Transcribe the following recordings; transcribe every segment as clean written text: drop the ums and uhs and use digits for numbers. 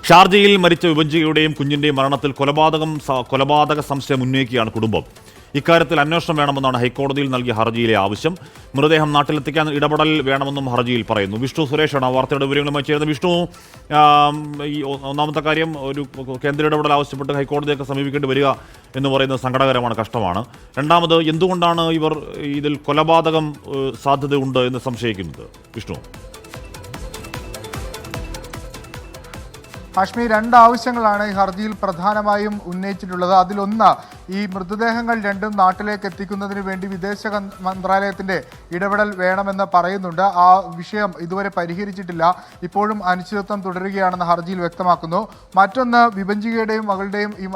ഷാർജയിൽ മരിച്ച വിഭജികയുടെയും കുഞ്ഞിന്റെയും മരണത്തിൽ കൊലപാതക സംശയം ഉന്നയിക്കുകയാണ് കുടുംബം. ഇക്കാര്യത്തിൽ അന്വേഷണം വേണമെന്നാണ് ഹൈക്കോടതിയിൽ നൽകിയ ഹർജിയിലെ ആവശ്യം. മൃതദേഹം നാട്ടിലെത്തിക്കാൻ ഇടപെടൽ വേണമെന്നും ഹർജിയിൽ പറയുന്നു. വിഷ്ണു സുരേഷാണ് വാർത്തയുടെ വിവരങ്ങളുമായി ചേരുന്നത്. വിഷ്ണു, ഈ ഒന്നാമത്തെ കാര്യം, ഒരു കേന്ദ്ര ഇടപെടൽ ആവശ്യപ്പെട്ട് ഹൈക്കോടതിയൊക്കെ സമീപിക്കേണ്ടി വരിക എന്ന് പറയുന്നത് സങ്കടകരമാണ്, കഷ്ടമാണ്. രണ്ടാമത്, എന്തുകൊണ്ടാണ് ഇവർ ഇതിൽ കൊലപാതകം സാധ്യതയുണ്ട് എന്ന് സംശയിക്കുന്നത്? വിഷ്ണു. ഹാഷ്മി, രണ്ട് ആവശ്യങ്ങളാണ് ഈ ഹർജിയിൽ പ്രധാനമായും ഉന്നയിച്ചിട്ടുള്ളത്. അതിലൊന്ന്, ഈ മൃതദേഹങ്ങൾ രണ്ടും നാട്ടിലേക്ക് എത്തിക്കുന്നതിന് വേണ്ടി വിദേശ മന്ത്രാലയത്തിന്റെ ഇടപെടൽ വേണമെന്ന് പറയുന്നുണ്ട്. ആ വിഷയം ഇതുവരെ പരിഹരിച്ചിട്ടില്ല. ഇപ്പോഴും അനിശ്ചിതത്വം തുടരുകയാണെന്ന് ഹർജിയിൽ വ്യക്തമാക്കുന്നു. മറ്റൊന്ന്, വിഭജികയുടെയും മകളുടെയും ഈ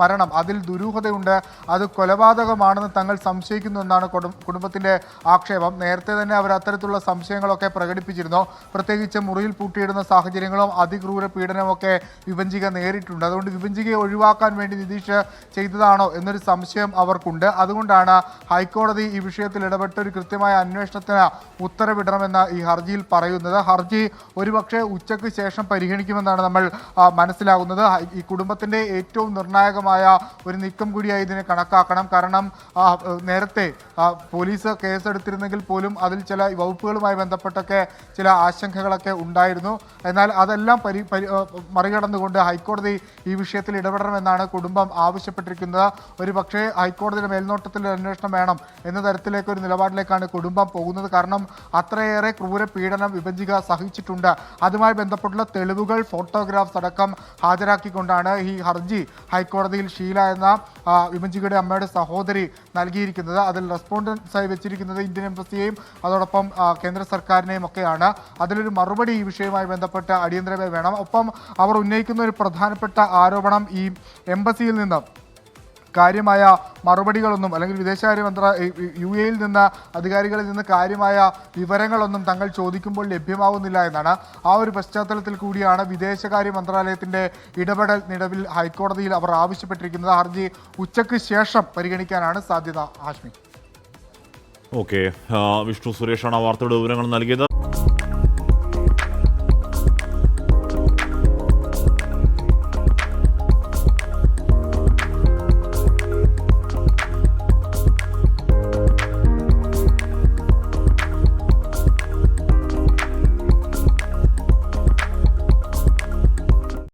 മരണം, അതിൽ ദുരൂഹതയുണ്ട്, അത് കൊലപാതകമാണെന്ന് തങ്ങൾ സംശയിക്കുന്നു എന്നാണ് കുടുംബത്തിന്റെ ആക്ഷേപം. നേരത്തെ തന്നെ അവർ അത്തരത്തിലുള്ള സംശയങ്ങളൊക്കെ പ്രകടിപ്പിച്ചിരുന്നു. പ്രത്യേകിച്ച് മുറിയിൽ പൂട്ടിയിടുന്ന സാഹചര്യങ്ങളും അതിക്രൂര പീഡനവും ഒക്കെ വിഭജിക നേരിട്ടുണ്ട്. അതുകൊണ്ട് വിഭജികയെ ഒഴിവാക്കാൻ വേണ്ടി നിതീഷ് ചെയ്തതാണോ എന്നൊരു സംശയം അവർക്കുണ്ട്. അതുകൊണ്ടാണ് ഹൈക്കോടതി ഈ വിഷയത്തിൽ ഇടപെട്ട് ഒരു കൃത്യമായ അന്വേഷണത്തിന് ഉത്തരവിടണമെന്ന് ഈ ഹർജിയിൽ പറയുന്നത്. ഹർജി ഒരുപക്ഷെ ഉച്ചയ്ക്ക് ശേഷം പരിഗണിക്കുമെന്നാണ് നമ്മൾ മനസ്സിലാകുന്നത്. ഈ കുടുംബത്തിന്റെ ഏറ്റവും നിർണായകമായ ഒരു നീക്കം കൂടിയായി ഇതിനെ കണക്കാക്കണം. കാരണം നേരത്തെ പോലീസ് കേസെടുത്തിരുന്നെങ്കിൽ പോലും അതിൽ ചില വകുപ്പുകളുമായി ബന്ധപ്പെട്ടൊക്കെ ചില ആശങ്കകളൊക്കെ ഉണ്ടായിരുന്നു. എന്നാൽ അതെല്ലാം മറികടന്നുകൊണ്ട് ഹൈക്കോടതി ഈ വിഷയത്തിൽ ഇടപെടണമെന്നാണ് കുടുംബം ആവശ്യപ്പെട്ടിരിക്കുന്നത്. ഒരു പക്ഷേ ഹൈക്കോടതിയുടെ മേൽനോട്ടത്തിൽ അന്വേഷണം വേണം എന്ന തരത്തിലേക്ക് ഒരു നിലപാടിലേക്കാണ് കുടുംബം പോകുന്നത്. കാരണം അത്രയേറെ ക്രൂര പീഡനം വിഭജിക സഹിച്ചിട്ടുണ്ട്. അതുമായി ബന്ധപ്പെട്ടുള്ള തെളിവുകൾ, ഫോട്ടോഗ്രാഫ്സ് അടക്കം ഹാജരാക്കിക്കൊണ്ടാണ് ഈ ഹർജി ഹൈക്കോടതിയിൽ ഷീല എന്ന വിഭജികയുടെ അമ്മയുടെ സഹോദരി നൽകിയിരിക്കുന്നത്. അതിൽ റെസ്പോണ്ടൻസായി വെച്ചിരിക്കുന്നത് ഇന്ത്യൻ എംബസിയെയും അതോടൊപ്പം കേന്ദ്ര സർക്കാരിനെയും ഒക്കെയാണ്. അതിലൊരു മറുപടി ഈ വിഷയവുമായി ബന്ധപ്പെട്ട് അടിയന്തരമായി വേണം. ഒപ്പം അവർ ഉന്നയിക്കുന്ന ഒരു പ്രധാനപ്പെട്ട ആരോപണം, ഈ എംബസിയിൽ നിന്ന് കാര്യമായ മറുപടികളൊന്നും, അല്ലെങ്കിൽ വിദേശകാര്യ UAE യിൽ നിന്ന് അധികാരികളിൽ നിന്ന് കാര്യമായ വിവരങ്ങളൊന്നും തങ്ങൾ ചോദിക്കുമ്പോൾ ലഭ്യമാവുന്നില്ല എന്നാണ്. ആ ഒരു പശ്ചാത്തലത്തിൽ കൂടിയാണ് വിദേശകാര്യ മന്ത്രാലയത്തിന്റെ ഇടപെടൽ നിലവിൽ ഹൈക്കോടതിയിൽ അവർ ആവശ്യപ്പെട്ടിരിക്കുന്നത്. ഹർജി ഉച്ചയ്ക്ക് ശേഷം പരിഗണിക്കാനാണ് സാധ്യത. ഹാഷ്മി. ഓക്കെ, വിഷ്ണു സുരേഷാണ് വാർത്തയുടെ വിവരങ്ങൾ നൽകിയത്.